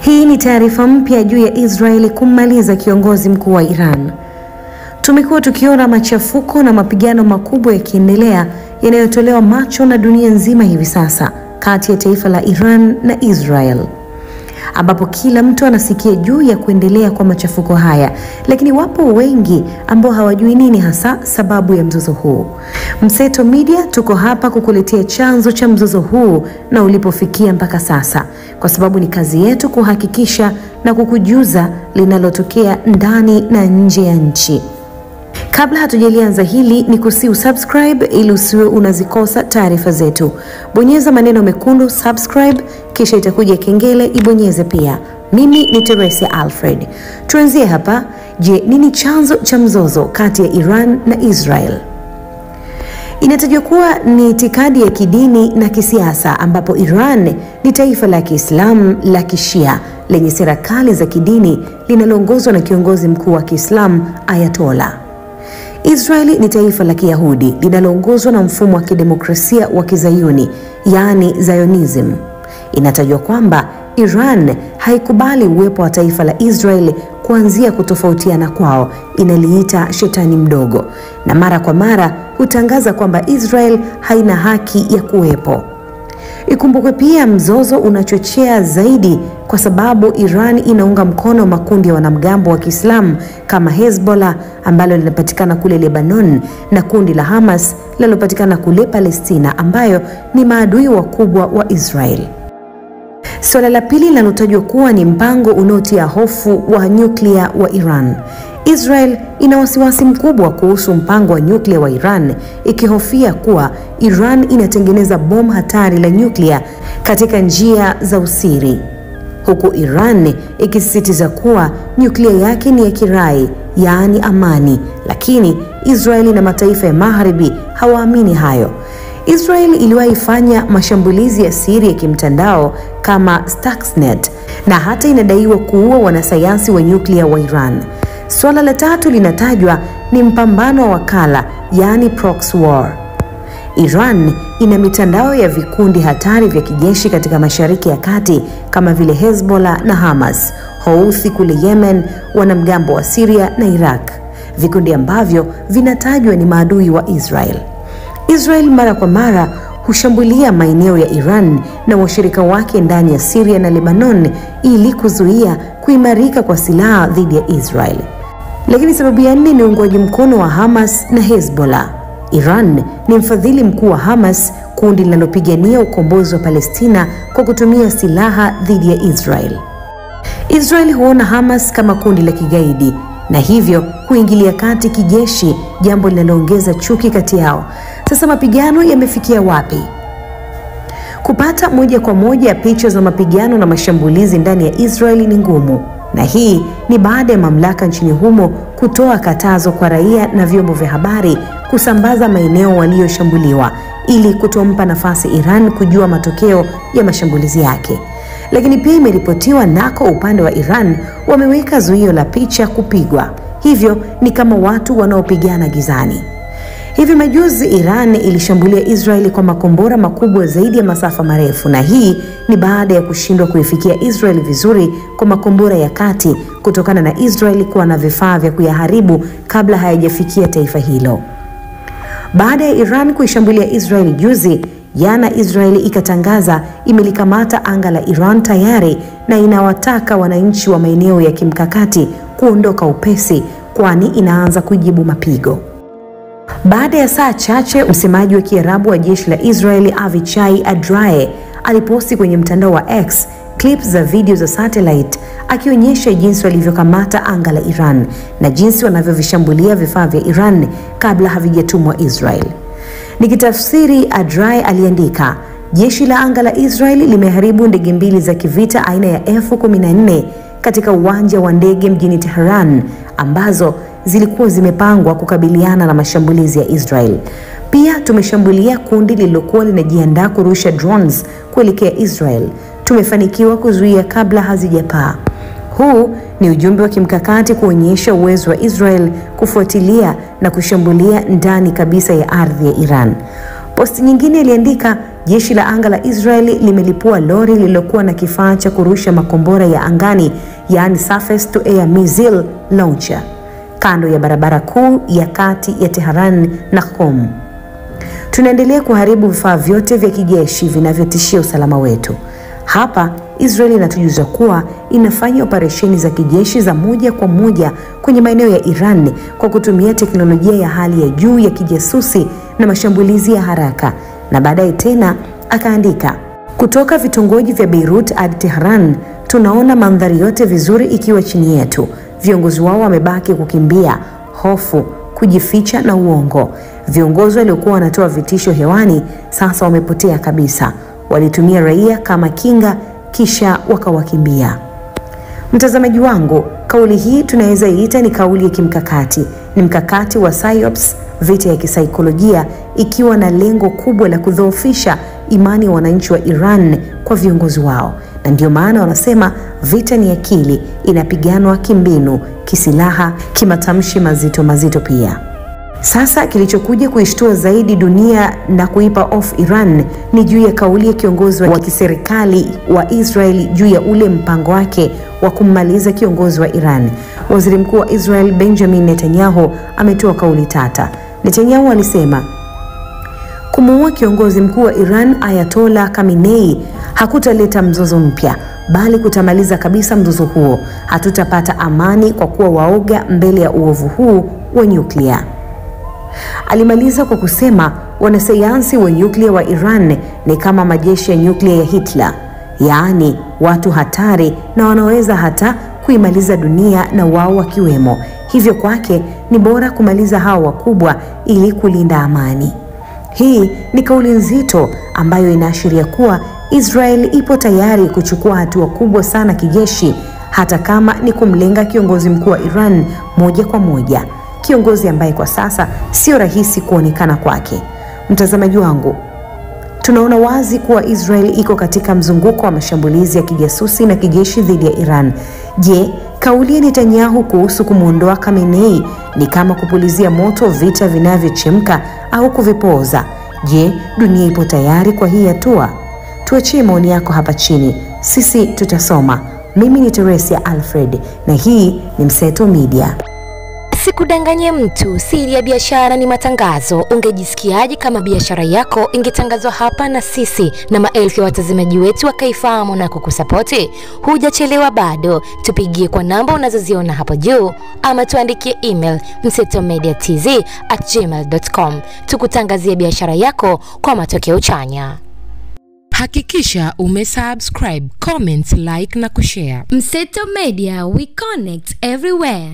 Hii ni taarifa mpya juu ya Israeli kummaliza kiongozi mkuu wa Iran. Tumekuwa tukiona machafuko na mapigano makubwa yakiendelea yanayotolewa macho na dunia nzima hivi sasa kati ya taifa la Iran na Israel, ambapo kila mtu anasikia juu ya kuendelea kwa machafuko haya, lakini wapo wengi ambao hawajui nini hasa sababu ya mzozo huu. Mseto Media tuko hapa kukuletea chanzo cha mzozo huu na ulipofikia mpaka sasa, kwa sababu ni kazi yetu kuhakikisha na kukujuza linalotokea ndani na nje ya nchi. Kabla hatujalianza hili, ni usubscribe ili usiwe unazikosa taarifa zetu. Bonyeza maneno mekundu subscribe, kisha itakuja kengele, ibonyeze pia. Mimi ni Teresia Alfred. Tuanzie hapa. Je, nini chanzo cha mzozo kati ya Iran na Israel? Inatajwa kuwa ni itikadi ya kidini na kisiasa, ambapo Iran ni taifa la Kiislamu la Kishia lenye sera kali za kidini linaloongozwa na kiongozi mkuu wa Kiislamu Ayatollah. Israeli ni taifa la Kiyahudi linaloongozwa na mfumo wa kidemokrasia wa Kizayuni, yani Zionism. Inatajwa kwamba Iran haikubali uwepo wa taifa la Israeli kuanzia kutofautiana kwao, inaliita shetani mdogo, na mara kwa mara hutangaza kwamba Israel haina haki ya kuwepo. Ikumbukwe pia mzozo unachochea zaidi kwa sababu Iran inaunga mkono makundi ya wanamgambo wa Kiislamu kama Hezbollah ambalo linapatikana kule Lebanon na kundi la Hamas linalopatikana kule Palestina, ambayo ni maadui wakubwa wa Israel. Swala la pili linalotajwa kuwa ni mpango unaotia hofu wa nyuklia wa Iran. Israel ina wasiwasi mkubwa kuhusu mpango wa nyuklia wa Iran, ikihofia kuwa Iran inatengeneza bomu hatari la nyuklia katika njia za usiri, huku Iran ikisisitiza kuwa nyuklia yake ni ya kirai, yaani amani, lakini Israeli na mataifa ya Magharibi hawaamini hayo. Israel iliwahi fanya mashambulizi ya siri ya kimtandao kama Stuxnet na hata inadaiwa kuua wanasayansi wa nyuklia wa Iran. Swala la tatu linatajwa ni mpambano wa wakala, yani proxy war. Iran ina mitandao ya vikundi hatari vya kijeshi katika Mashariki ya Kati kama vile Hezbollah na Hamas, Houthi kule Yemen, wanamgambo wa Syria na Iraq, vikundi ambavyo vinatajwa ni maadui wa Israel. Israel mara kwa mara hushambulia maeneo ya Iran na washirika wake ndani ya Syria na Lebanon ili kuzuia kuimarika kwa silaha dhidi ya Israel. Lakini sababu ya nne ni uungwaji mkono wa Hamas na Hezbollah. Iran ni mfadhili mkuu wa Hamas, kundi linalopigania ukombozi wa Palestina kwa kutumia silaha dhidi ya Israel. Israel huona Hamas kama kundi la kigaidi na hivyo kuingilia kati kijeshi, jambo linaloongeza chuki kati yao. Sasa mapigano yamefikia wapi? Kupata moja kwa moja picha za mapigano na mashambulizi ndani ya Israeli ni ngumu, na hii ni baada ya mamlaka nchini humo kutoa katazo kwa raia na vyombo vya habari kusambaza maeneo walioshambuliwa ili kutompa nafasi Iran kujua matokeo ya mashambulizi yake. Lakini pia imeripotiwa nako upande wa Iran wameweka zuio la picha kupigwa, hivyo ni kama watu wanaopigana gizani. Hivi majuzi Iran ilishambulia Israeli kwa makombora makubwa zaidi ya masafa marefu, na hii ni baada ya kushindwa kuifikia Israeli vizuri kwa makombora ya kati kutokana na Israeli kuwa na vifaa vya kuyaharibu kabla hayajafikia taifa hilo. Baada ya Iran kuishambulia Israeli juzi, jana Israeli ikatangaza imelikamata anga la Iran tayari na inawataka wananchi wa maeneo ya kimkakati kuondoka upesi, kwani inaanza kujibu mapigo. Baada ya saa chache, msemaji wa Kiarabu wa jeshi la Israeli Avichai Adrae aliposti kwenye mtandao wa X clips za video za satellite akionyesha jinsi walivyokamata anga la Iran na jinsi wanavyovishambulia vifaa vya Iran kabla havijatumwa Israel. Nikitafsiri, Adrae aliandika, jeshi la anga la Israeli limeharibu ndege mbili za kivita aina ya F-14 katika uwanja wa ndege mjini Tehran ambazo zilikuwa zimepangwa kukabiliana na mashambulizi ya Israel. Pia tumeshambulia kundi lililokuwa linajiandaa kurusha drones kuelekea Israel. Tumefanikiwa kuzuia kabla hazijapaa. Huu ni ujumbe wa kimkakati kuonyesha uwezo wa Israel kufuatilia na kushambulia ndani kabisa ya ardhi ya Iran. Posti nyingine iliandika, jeshi la anga la Israel limelipua lori lililokuwa na kifaa cha kurusha makombora ya angani, yaani surface to air missile launcher, kando ya barabara kuu ya kati ya Tehran na Qom. Tunaendelea kuharibu vifaa vyote vya kijeshi vinavyotishia usalama wetu. Hapa Israel inatujuza kuwa inafanya operesheni za kijeshi za moja kwa moja kwenye maeneo ya Iran kwa kutumia teknolojia ya hali ya juu ya kijasusi na mashambulizi ya haraka. Na baadaye tena akaandika, kutoka vitongoji vya Beirut hadi Tehran tunaona mandhari yote vizuri ikiwa chini yetu. Viongozi wao wamebaki kukimbia hofu, kujificha na uongo. Viongozi waliokuwa wanatoa vitisho hewani sasa wamepotea kabisa. Walitumia raia kama kinga kisha wakawakimbia. Mtazamaji wangu, kauli hii tunaweza iita ni kauli ya kimkakati. Ni mkakati wa psyops, vita ya kisaikolojia, ikiwa na lengo kubwa la kudhoofisha imani ya wananchi wa Iran kwa viongozi wao. Na ndio maana wanasema vita ni akili, inapiganwa kimbinu, kisilaha, kimatamshi mazito pia. Sasa kilichokuja kuishtua zaidi dunia na kuipa off Iran ni juu ya kauli ya kiongozi wa kiserikali wa Israel juu ya ule mpango wake wa kummaliza kiongozi wa Iran. Waziri Mkuu wa Israel Benjamin Netanyahu ametoa kauli tata. Netanyahu alisema, kumuua kiongozi mkuu wa Iran Ayatollah Khamenei hakutaleta mzozo mpya, bali kutamaliza kabisa mzozo huo. Hatutapata amani kwa kuwa waoga mbele ya uovu huu wa nyuklia. Alimaliza kwa kusema wanasayansi wa nyuklia wa Iran ni kama majeshi ya nyuklia ya Hitler, yaani watu hatari na wanaweza hata kuimaliza dunia na wao wakiwemo. Hivyo kwake ni bora kumaliza hao wakubwa ili kulinda amani. Hii ni kauli nzito ambayo inaashiria kuwa Israel ipo tayari kuchukua hatua kubwa sana kijeshi, hata kama ni kumlenga kiongozi mkuu wa Iran moja kwa moja. Kiongozi ambaye kwa sasa sio rahisi kuonekana kwake. Mtazamaji wangu, tunaona wazi kuwa Israel iko katika mzunguko wa mashambulizi ya kijasusi na kijeshi dhidi ya Iran. Je, kauli ya Netanyahu kuhusu kumuondoa Khamenei ni kama kupulizia moto vita vinavyochemka au kuvipoza? Je, dunia ipo tayari kwa hii hatua? Tuachie maoni yako hapa chini, sisi tutasoma. Mimi ni Teresia Alfred na hii ni Mseto Media. Sikudanganye mtu, siri ya biashara ni matangazo. Ungejisikiaje kama biashara yako ingetangazwa hapa na sisi na maelfu ya watazamaji wetu wakaifahamu na kukusapoti? Hujachelewa bado, tupigie kwa namba unazoziona hapo juu ama tuandikie email msetomediatz@gmail.com tukutangazie biashara yako kwa matokeo chanya. Hakikisha umesubscribe, comment, like na kushare. Mseto Media, we connect everywhere.